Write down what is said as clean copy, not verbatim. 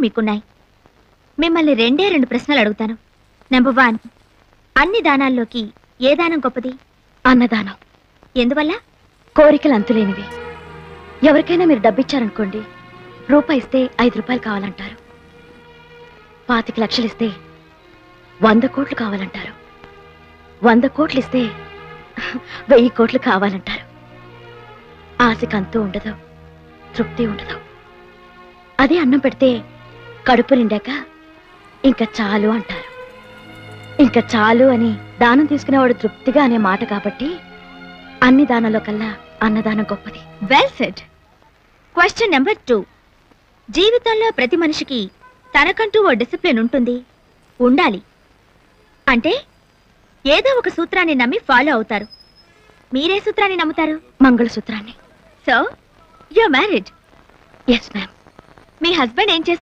మీకున్నాయి. మిమ్మల్ని రెండే 2 ప్రశ్నలు అడుగుతాను. నెంబర్ 1, అన్ని దానాల్లోకి ఏ దానం గొప్పది? అన్నదానం. ఎందువల్ల? కోరికలు అంతులేనివి. ఎవరికైనా మీరు డబ్బిచ్చారనుకోండి, రూపాయి ఇస్తే 5 రూపాయలు కావాలంటారు. 25 లక్షలు ఇస్తే 100 కోట్లు కావాలంటారు. 100 కోట్లు ఇస్తే 1000 కోట్లు కావాలంటారు. ఆశకి అంతూ ఉండదు, తృప్తి ఉండదు. అదే అన్నం పెడితే కడుపు నిండాక ఇంకా చాలు అంటారు. ఇంకా చాలు అని దానం తీసుకునేవాడు తృప్తిగా అనే మాట కాబట్టి అన్ని దానాల్లో కల్లా అన్నదానం గొప్పది. Well said. క్వశ్చన్ నెంబర్ 2, జీవితంలో ప్రతి మనిషికి తనకంటూ ఓ డిసిప్లిన్ ఉంటుంది, ఉండాలి. అంటే ఏదో ఒక సూత్రాన్ని నమ్మి ఫాలో అవుతారు. మీరే సూత్రాన్ని నమ్ముతారు? మంగళసూత్రాన్ని. So you are married? Yes ma'am. మీ హస్బెండ్ ఏం చేస్తారు?